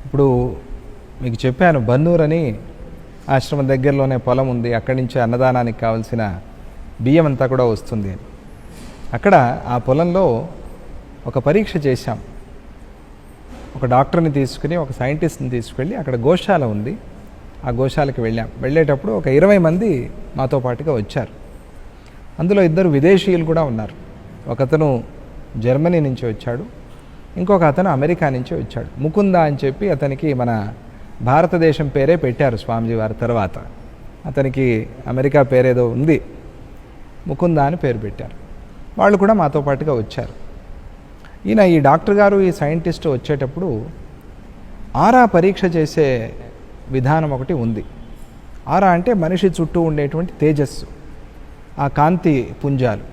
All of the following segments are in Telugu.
ఇప్పుడు మీకు చెప్పాను, బన్నూర్ అని ఆశ్రమం దగ్గరలోనే పొలం ఉంది. అక్కడి నుంచి అన్నదానానికి కావాల్సిన బియ్యం అంతా కూడా వస్తుంది అని. అక్కడ ఆ పొలంలో ఒక పరీక్ష చేశాం. ఒక డాక్టర్ని తీసుకుని, ఒక సైంటిస్ట్ని తీసుకెళ్ళి అక్కడ గోశాల ఉంది, ఆ గోశాలకు వెళ్ళాం. వెళ్ళేటప్పుడు ఒక 20 మంది మాతో పాటుగా వచ్చారు. అందులో 2 విదేశీయులు కూడా ఉన్నారు. ఒకతను జర్మనీ నుంచి వచ్చాడు, ఇంకొక అతను అమెరికా నుంచి వచ్చాడు. ముకుంద అని చెప్పి అతనికి మన భారతదేశం పేరే పెట్టారు స్వామిజీ వారి తర్వాత. అతనికి అమెరికా పేరేదో ఉంది, ముకుంద అని పేరు పెట్టారు. వాళ్ళు కూడా మాతో పాటుగా వచ్చారు. ఈ డాక్టర్ గారు, ఈ సైంటిస్ట్ వచ్చేటప్పుడు ఆరా పరీక్ష చేసే విధానం ఒకటి ఉంది. ఆరా అంటే మనిషి చుట్టూ ఉండేటువంటి తేజస్సు, ఆ కాంతి పుంజాలు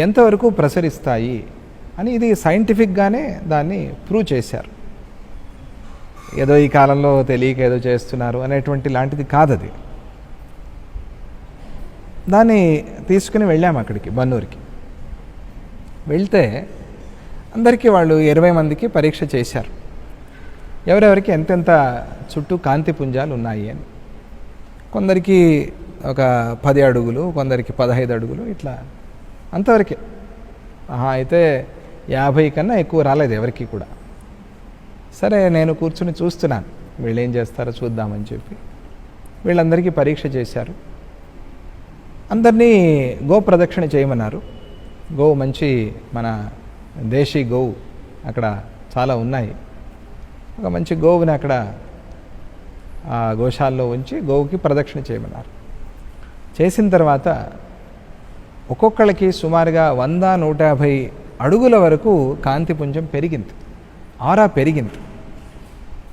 ఎంతవరకు ప్రసరిస్తాయి అని ఇది సైంటిఫిక్గానే దాన్ని ప్రూవ్ చేశారు. ఏదో ఈ కాలంలో తెలియక ఏదో చేస్తున్నారు అనేటువంటి లాంటిది కాదది. దాన్ని తీసుకుని వెళ్ళాము అక్కడికి, బన్నూరుకి. వెళ్తే అందరికీ వాళ్ళు 20 మందికి పరీక్ష చేశారు, ఎవరెవరికి ఎంతెంత చుట్టూ కాంతి పుంజాలు ఉన్నాయి అని. కొందరికి ఒక 10 అడుగులు, కొందరికి 15 అడుగులు, ఇట్లా అంతవరకే. అయితే 50 కన్నా ఎక్కువ రాలేదు ఎవరికి కూడా. సరే, నేను కూర్చుని చూస్తున్నాను వీళ్ళు ఏం చేస్తారో చూద్దామని చెప్పి. వీళ్ళందరికీ పరీక్ష చేశారు. అందరినీ గో ప్రదక్షిణ చేయమన్నారు. గోవు మంచి మన దేశీ గోవు అక్కడ చాలా ఉన్నాయి. ఒక మంచి గోవుని అక్కడ ఆ గోశాలలో ఉంచి గోవుకి ప్రదక్షిణ చేయమన్నారు. చేసిన తర్వాత ఒక్కొక్కళ్ళకి సుమారుగా 100-150 అడుగుల వరకు కాంతిపుంజం పెరిగింది, ఆరా పెరిగింది.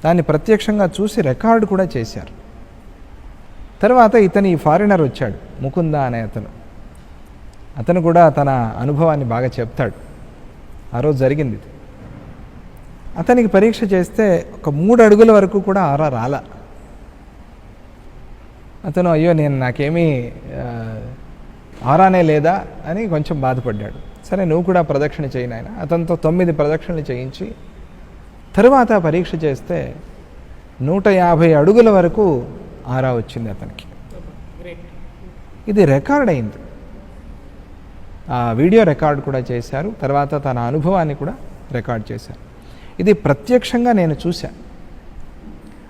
దాన్ని ప్రత్యక్షంగా చూసి రికార్డు కూడా చేశారు. తర్వాత ఈ ఫారినర్ వచ్చాడు, ముకుంద అనే అతను కూడా తన అనుభవాన్ని బాగా చెప్తాడు. ఆ రోజు జరిగింది. అతనికి పరీక్ష చేస్తే ఒక 3 అడుగుల వరకు కూడా ఆరా రాల. అతను అయ్యో నాకేమీ ఆరానే లేదా అని కొంచెం బాధపడ్డాడు. సరే, నువ్వు కూడా ప్రదక్షిణ చేయను ఆయన. అతనితో 9 ప్రదక్షిణలు చేయించి తరువాత పరీక్ష చేస్తే 150 అడుగుల వరకు ఆరా వచ్చింది అతనికి. ఇది రికార్డ్ అయింది. ఆ వీడియో రికార్డ్ కూడా చేశారు. తర్వాత తన అనుభవాన్ని కూడా రికార్డ్ చేశారు. ఇది ప్రత్యక్షంగా నేను చూశాను.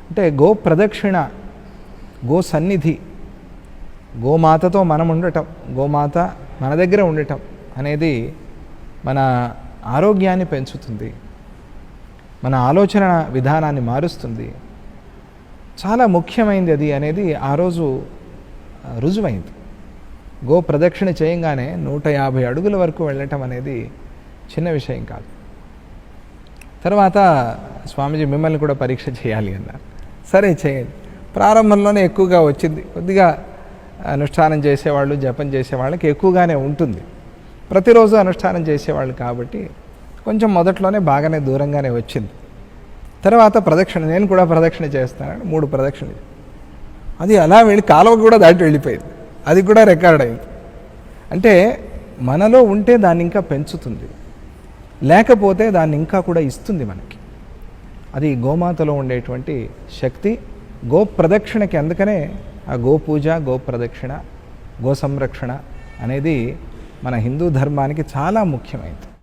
అంటే గో ప్రదక్షిణ, గో సన్నిధి, గోమాతతో మనం ఉండటం, గోమాత మన దగ్గర ఉండటం అనేది మన ఆరోగ్యాన్ని పెంచుతుంది, మన ఆలోచన విధానాన్ని మారుస్తుంది. చాలా ముఖ్యమైనది అది అనేది ఆ రోజు రుజువైంది. గో ప్రదక్షిణ చేయంగానే 150 అడుగుల వరకు వెళ్ళటం అనేది చిన్న విషయం కాదు. తర్వాత స్వామీజీ మిమ్మల్ని కూడా పరీక్ష చేయాలి అన్నారు. సరే, చేయండి. ప్రారంభంలోనే ఎక్కువగా వచ్చింది. కొద్దిగా అనుష్ఠానం చేసేవాళ్ళు, జపం చేసేవాళ్ళకి ఎక్కువగానే ఉంటుంది. ప్రతిరోజు అనుష్ఠానం చేసేవాళ్ళు కాబట్టి కొంచెం మొదట్లోనే బాగానే దూరంగానే వచ్చింది. తర్వాత ప్రదక్షిణ, నేను కూడా ప్రదక్షిణ చేస్తానని 3 ప్రదక్షిణలు, అది అలా వెళ్ళి కాలువ కూడా దాటి వెళ్ళిపోయింది. అది కూడా రికార్డ్ అయింది. అంటే మనలో ఉంటే దాన్ని ఇంకా పెంచుతుంది, లేకపోతే దాన్ని ఇంకా కూడా ఇస్తుంది మనకి. అది గోమాతలో ఉండేటువంటి శక్తి. గో ప్రదక్షిణకి అందుకనే ఆ గోపూజ, గో ప్రదక్షిణ, గో సంరక్షణ అనేది మన హిందూ ధర్మానికి చాలా ముఖ్యమైనది.